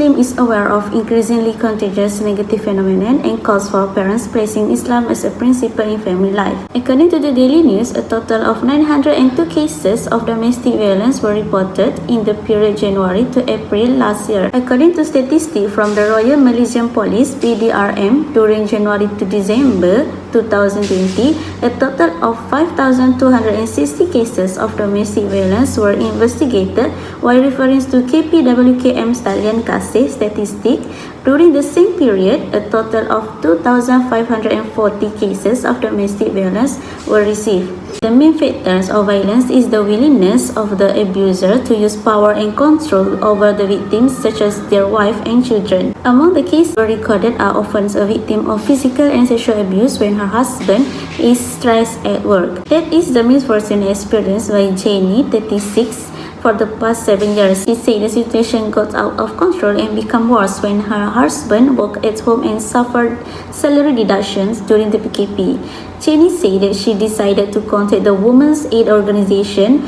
Muslim is aware of increasingly contagious negative phenomenon and calls for parents placing Islam as a principle in family life. According to the Daily News, a total of 902 cases of domestic violence were reported in the period January to April last year. According to statistics from the Royal Malaysian Police (PDRM), during January to December 2020, a total of 5,260 cases of domestic violence were investigated, while referring to KPWKM Stallion Kasih statistic. During the same period, a total of 2,540 cases of domestic violence were received. The main factors of violence is the willingness of the abuser to use power and control over the victims, such as their wife and children. Among the cases recorded are often a victim of physical and sexual abuse when her husband is stressed at work. That is the misfortune experienced by Jenny, 36, for the past 7 years. She said the situation got out of control and became worse when her husband worked at home and suffered salary deductions during the PKP. Jenny said that she decided to contact the Women's Aid Organization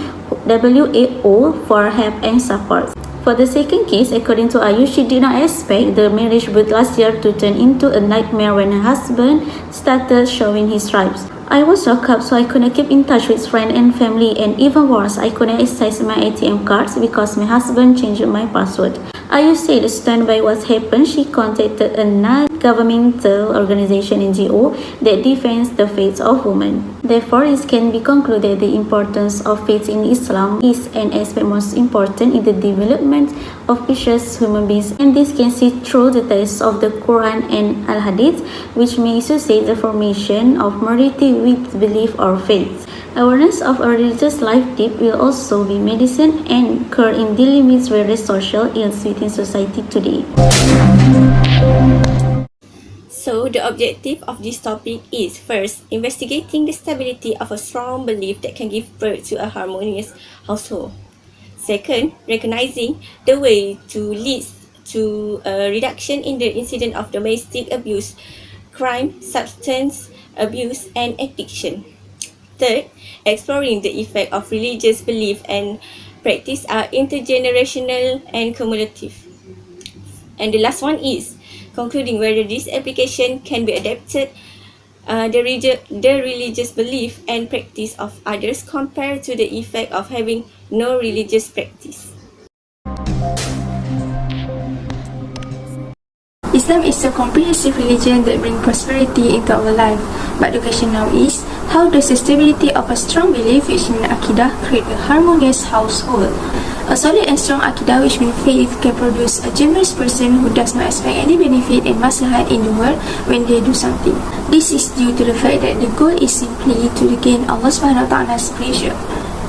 WAO for help and support. For the second case, according to Ayu, she did not expect the marriage with last year to turn into a nightmare when her husband started showing his stripes. I was shocked up, so I couldn't keep in touch with friends and family, and even worse, I couldn't access my ATM cards because my husband changed my password. Ayu said, stunned by what happened, she contacted a non-governmental organization NGO that defends the faith of women. Therefore, it can be concluded the importance of faith in Islam is an aspect most important in the development of precious human beings, and this can see through the text of the Quran and Al-Hadith, which may associate the formation of morality with belief or faith. Awareness of a religious life tip will also be medicine and cure in dealing with various social ills within society today. So, the objective of this topic is, first, investigating the stability of a strong belief that can give birth to a harmonious household. Second, recognizing the way to lead to a reduction in the incidence of domestic abuse, crime, substance abuse, and addiction. Third, exploring the effect of religious belief and practice are intergenerational and cumulative. And the last one is concluding whether this application can be adapted the religious belief and practice of others compared to the effect of having no religious practice. Islam is a comprehensive religion that brings prosperity into our life. But the question now is, how does the stability of a strong belief, which means Aqidah, create a harmonious household? A solid and strong Aqidah, which means faith, can produce a generous person who does not expect any benefit and maslahat in the world when they do something. This is due to the fact that the goal is simply to gain Allah subhanahu wa ta'ala's pleasure.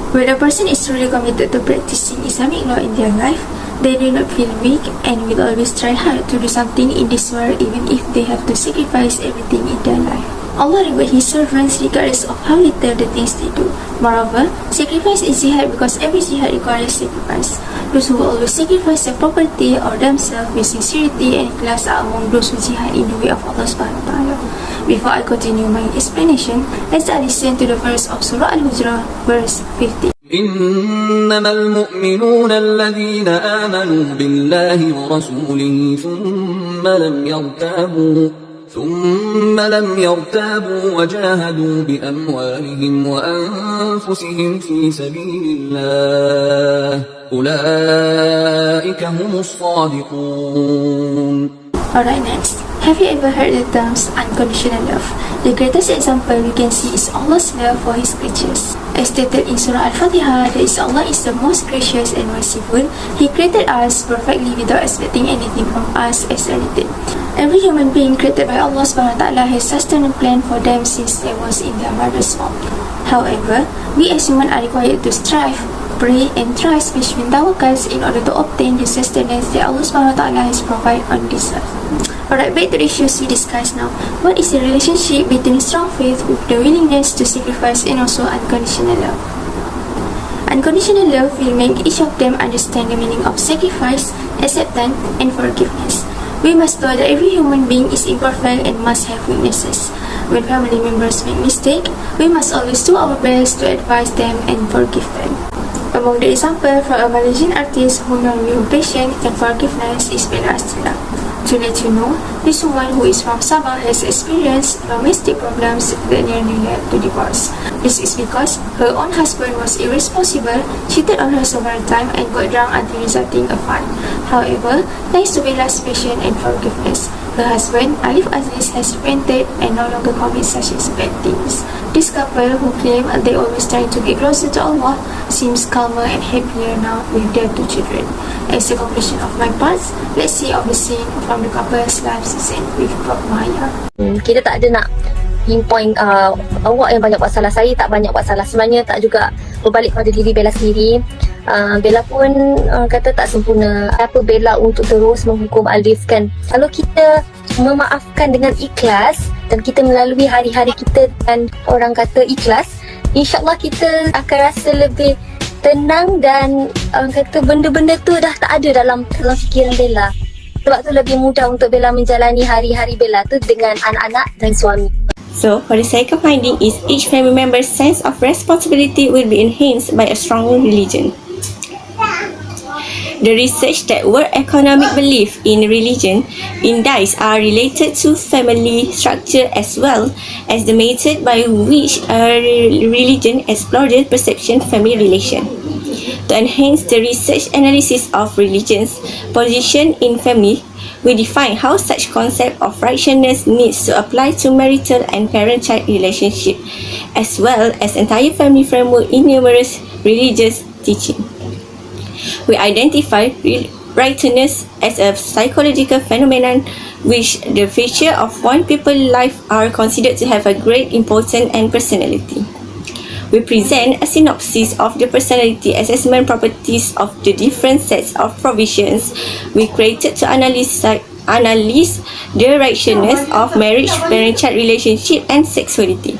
When a person is truly committed to practicing Islamic law in their life, they do not feel weak and will always try hard to do something in this world, even if they have to sacrifice everything in their life. Allah rewards His servants regardless of how little the things they do. Moreover, sacrifice is jihad because every jihad requires sacrifice. Those who always sacrifice their property or themselves with sincerity and ikhlas are among those who jihad in the way of Allah subhanahu wa ta'ala. Before I continue my explanation, let's listen to the verse of Surah Al-Hujrah, verse 50. إنما المؤمنون الذين آمنوا بالله ورسوله ثم لم يرتابوا وجاهدوا بأموالهم وأنفسهم في سبيل الله أولئك هم الصادقون. Alright, next. Have you ever heard the terms unconditional love? The greatest example we can see is Allah's love for His creatures. As stated in Surah Al-Fatihah, that is, Allah is the most gracious and merciful. He created us perfectly without expecting anything from us as a return. Every human being created by Allah subhanahu wa ta'ala has sustained a plan for them since they was in their mother's womb. However, we as humans are required to strive, pray and trust, which means tawakkals, in order to obtain the sustenance that Allah subhanahu wa ta'ala has provided on this earth. Alright, back to the issues we discussed now. What is the relationship between strong faith with the willingness to sacrifice and also unconditional love? Unconditional love will make each of them understand the meaning of sacrifice, acceptance, and forgiveness. We must know that every human being is imperfect and must have weaknesses. When family members make mistakes, we must always do our best to advise them and forgive them. Among the example from a Malaysian artist who known with passion and forgiveness is Bella Astila. To let you know, this woman who is from Sabah has experienced domestic problems that nearly led to divorce. This is because her own husband was irresponsible, cheated on her several times and got drunk until resulting a fight. However, thanks to Bella's passion and forgiveness, her husband, Alif Aziz, has repented and no longer commits such as bad things. This couple, who claim they always try to get closer to Allah, seems calmer and happier now with their 2 children. As a conclusion of my parts, let's see of the scene from the couple's life season with Prof. Maya. Kita tak ada nak pinpoint awak yang banyak buat salah, saya tak banyak buat salah. Sebenarnya tak juga berbalik pada diri Bella sendiri. Bella pun kata tak sempurna. Apa Bella untuk terus menghukum Alif kan? Kalau kita memaafkan dengan ikhlas dan kita melalui hari-hari kita dan orang kata ikhlas, insyaAllah kita akan rasa lebih tenang dan kata benda-benda tu dah tak ada dalam fikiran Bella. Sebab tu lebih mudah untuk Bella menjalani hari-hari Bella tu dengan anak-anak dan suami. So, for the second finding is each family member's sense of responsibility will be enhanced by a strong religion. The research that world economic belief in religion indices are related to family structure as well as the method by which a religion explores the perception family relation. To enhance the research analysis of religion's position in family, we define how such concept of righteousness needs to apply to marital and parent-child relationship, as well as entire family framework in numerous religious teaching. We identify righteousness as a psychological phenomenon which the feature of one people's life are considered to have a great importance and personality. We present a synopsis of the personality assessment properties of the different sets of provisions we created to analyze the righteousness of marriage, parent-child relationship and sexuality.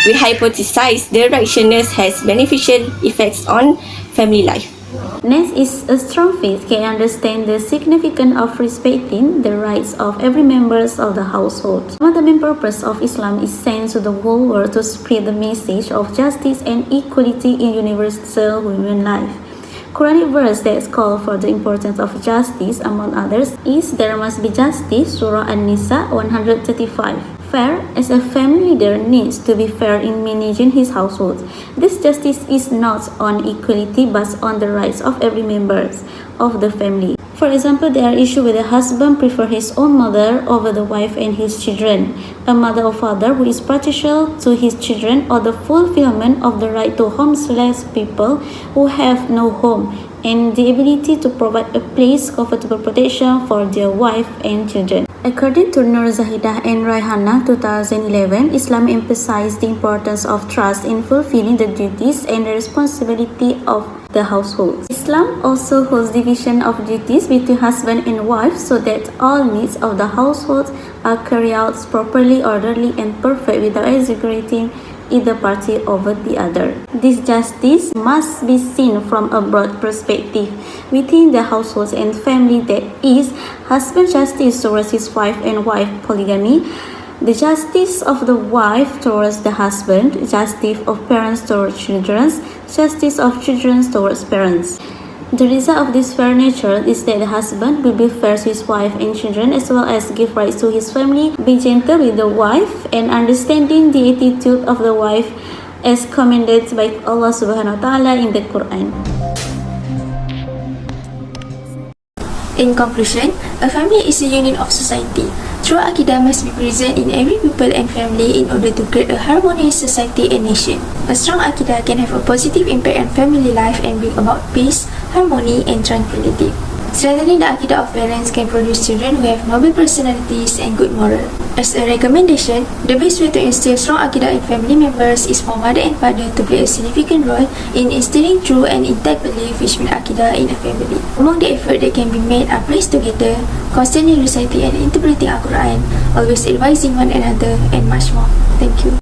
We hypothesize the righteousness has beneficial effects on family life. Next is a strong faith can understand the significance of respecting the rights of every member of the household. One of the main purpose of Islam is sent to the whole world to spread the message of justice and equality in universal human life. Quranic verse that calls for the importance of justice, among others, is "There must be justice," Surah An-Nisa 135. Fair, as a family leader, needs to be fair in managing his household. This justice is not on equality but on the rights of every member of the family. For example, there are issues where the husband prefers his own mother over the wife and his children, a mother or father who is partial to his children, or the fulfillment of the right to homeless people who have no home, and the ability to provide a place, comfortable protection for their wife and children. According to NURUL and RAHMAN 2011, Islam emphasized the importance of trust in fulfilling the duties and the responsibility of the household. Islam also holds division of duties between husband and wife so that all needs of the household are carried out properly, orderly and perfect without exaggerating either party over the other. This justice must be seen from a broad perspective within the household and family, that is, husband justice towards his wife and wife polygamy, the justice of the wife towards the husband, justice of parents towards children, justice of children towards parents. The result of this fair nature is that the husband will be fair to his wife and children, as well as give rights to his family, be gentle with the wife, and understanding the attitude of the wife as commanded by Allah Subhanahu wa Ta'ala in the Quran. In conclusion, a family is a unit of society. True Aqidah must be present in every people and family in order to create a harmonious society and nation. A strong Aqidah can have a positive impact on family life and bring about peace, harmony and tranquility. Strengthening the Aqidah of parents can produce children who have noble personalities and good moral. As a recommendation, the best way to instill strong Aqidah in family members is for mother and father to play a significant role in instilling true and intact belief which mean Aqidah in a family. Among the effort that can be made are placed together, constantly reciting and interpreting Al-Quran, always advising one another, and much more. Thank you.